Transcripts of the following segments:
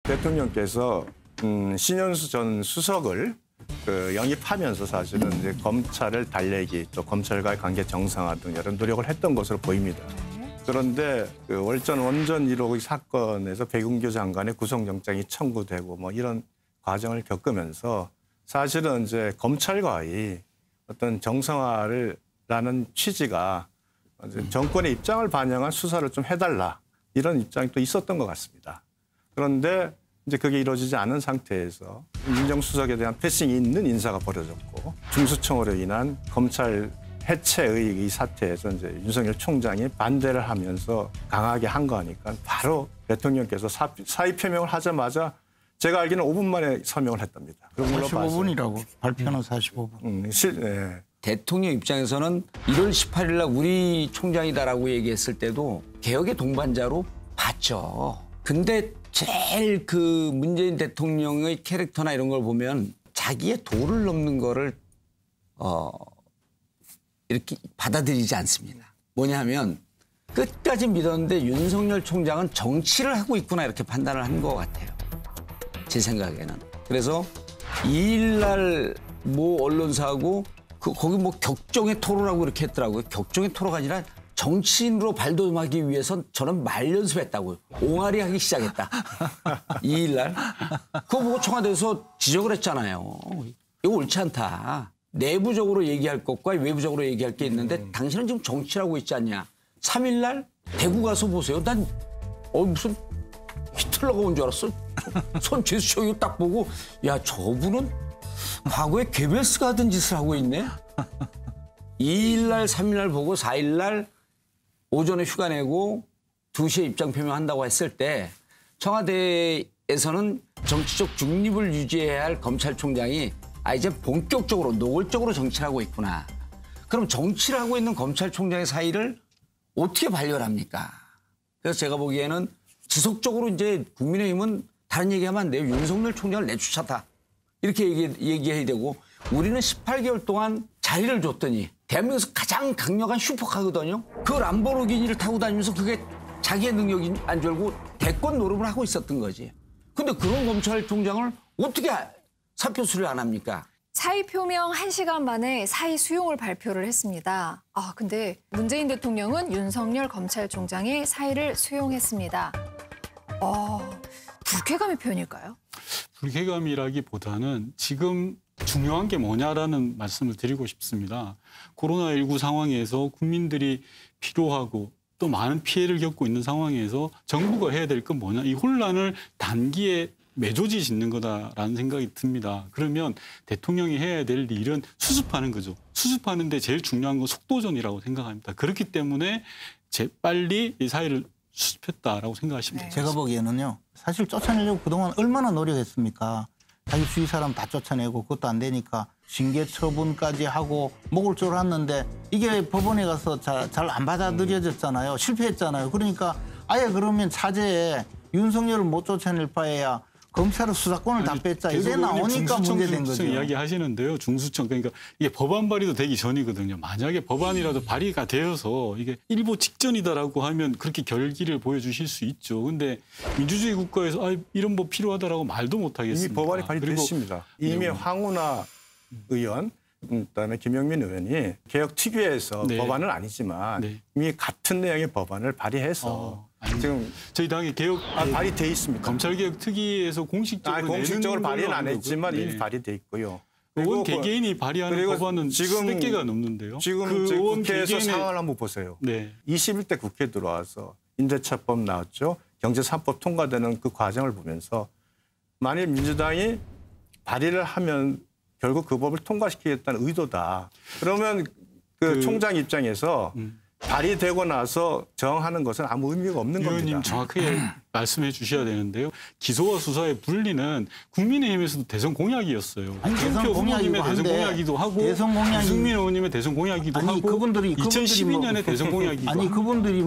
대통령께서 신현수 전 수석을 영입하면서 사실은 이제 검찰을 달래기, 또 검찰과의 관계 정상화 등 여러 노력을 했던 것으로 보입니다. 그런데 월전 원전 1호 사건에서 백운규 장관의 구속영장이 청구되고 뭐 이런 과정을 겪으면서 사실은 이제 검찰과의 어떤 정상화를 라는 취지가 정권의 입장을 반영한 수사를 좀 해달라 이런 입장이 또 있었던 것 같습니다. 그런데 이제 그게 이루어지지 않은 상태에서 민정수석에 대한 패싱이 있는 인사가 벌어졌고 중수청으로 인한 검찰 해체의 이 사태에서 이제 윤석열 총장이 반대를 하면서 강하게 한 거니까 바로 대통령께서 사의 표명을 하자마자 제가 알기는 5분 만에 서명을 했답니다. 45분이라고 발표는 45분. 네. 대통령 입장에서는 1월 18일 날 우리 총장이다라고 얘기했을 때도 개혁의 동반자로 봤죠. 근데 제일 그 문재인 대통령의 캐릭터나 이런 걸 보면 자기의 도를 넘는 거를 이렇게 받아들이지 않습니다. 뭐냐 하면 끝까지 믿었는데 윤석열 총장은 정치를 하고 있구나 이렇게 판단을 한 것 같아요. 제 생각에는. 그래서 2일 날 뭐 언론사하고 거기 뭐 격정의 토로라고 이렇게 했더라고요. 격정의 토로가 아니라 정치인으로 발돋움하기 위해서 저는 말 연습했다고요. 옹알이 하기 시작했다. 2일 날. 그거 보고 청와대에서 지적을 했잖아요. 이거 옳지 않다. 내부적으로 얘기할 것과 외부적으로 얘기할 게 있는데 당신은 지금 정치를 하고 있지 않냐. 3일 날 대구 가서 보세요. 난 무슨 히틀러가 온 줄 알았어. 손 제스처 이거 딱 보고 야 저분은 과거에 괴벨스가 하던 짓을 하고 있네. 2일 날 3일 날 보고 4일 날 오전에 휴가 내고 2시에 입장 표명한다고 했을 때 청와대에서는 정치적 중립을 유지해야 할 검찰총장이 이제 본격적으로 노골적으로 정치를 하고 있구나. 그럼 정치를 하고 있는 검찰총장의 사의를 어떻게 발견합니까? 그래서 제가 보기에는 지속적으로 이제 국민의힘은 다른 얘기하면 안 돼요. 윤석열 총장을 내쫓았다. 이렇게 얘기해야 되고 우리는 18개월 동안 자리를 줬더니 대한민국에서 가장 강력한 슈퍼카거든요. 그 람보르기니를 타고 다니면서 그게 자기의 능력인 안 줄 알고 대권 노름을 하고 있었던 거지. 근데 그런 검찰총장을 어떻게 사표 수리를 안 합니까? 사의 표명 1시간 만에 사의 수용을 발표를 했습니다. 근데 문재인 대통령은 윤석열 검찰총장의 사의를 수용했습니다. 불쾌감의 표현일까요? 불쾌감이라기보다는 지금 중요한 게 뭐냐라는 말씀을 드리고 싶습니다. 코로나19 상황에서 국민들이 필요하고 또 많은 피해를 겪고 있는 상황에서 정부가 해야 될 건 뭐냐. 이 혼란을 단기에 매조지 짓는 거다라는 생각이 듭니다. 그러면 대통령이 해야 될 일은 수습하는 거죠. 수습하는데 제일 중요한 건 속도전이라고 생각합니다. 그렇기 때문에 재빨리 이 사의를 수습했다라고 생각하시면 됩니다. 제가 보기에는요. 사실 쫓아내려고 그동안 얼마나 노력했습니까? 자기 주위 사람 다 쫓아내고 그것도 안 되니까 징계 처분까지 하고 목을 졸았는데 이게 법원에 가서 잘 안 받아들여졌잖아요. 실패했잖아요. 그러니까 아예 그러면 차제에 윤석열을 못 쫓아낼 바에야 검찰의 수사권을 다 뺐자. 이래 나오니까 문제된 거죠. 이야기 하시는데요. 중수청. 그러니까 이게 법안 발의도 되기 전이거든요. 만약에 법안이라도 발의가 되어서 이게 일보 직전이다라고 하면 그렇게 결기를 보여주실 수 있죠. 근데 민주주의 국가에서 이런 법 필요하다라고 말도 못 하겠습니다. 이미 법안이 발의됐습니다. 이미 황운하 의원, 그다음에 김영민 의원이 개혁특위에서 법안은 아니지만 이미 같은 내용의 법안을 발의해서 지금 저희 당의 개혁 발의돼 있습니다. 검찰개혁 특위에서 공식적으로 발의는 안 했지만 이미 발의돼 있고요. 의원 개개인이 발의하는 법안은 수백 개가 넘는데요. 지금 그 국회에서 상황을 한번 보세요. 21대 국회에 들어와서 임대차법 나왔죠. 경제 3법 통과되는 그 과정을 보면서 만일 민주당이 발의를 하면 결국 그 법을 통과시키겠다는 의도다. 그러면 그 총장 입장에서 발의되고 나서 정하는 것은 아무 의미가 없는 겁니다. 의원님 정확하게 말씀해 주셔야 되는데요. 기소와 수사의 분리는 국민의힘에서도 대선 공약이었어요. 대선 공약이기도 대선 공약이기도 하고 유승민 의원님의 대선 공약이기도 하고 그분들이 2012년에 대선 공약이기도 하고 그분들이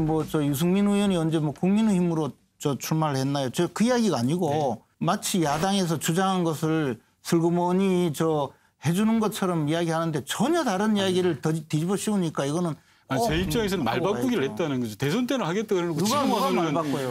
유승민 의원이 언제 국민의힘으로 출마를 했나요? 그 이야기가 아니고 마치 야당에서 주장한 것을 슬그머니 해주는 것처럼 이야기하는데 전혀 다른 이야기를 뒤집어 씌우니까 이거는 제 입장에서는 말 바꾸기를 했다는 거죠. 대선 때는 하겠다 그러고 지금 누가 말 바꿔요?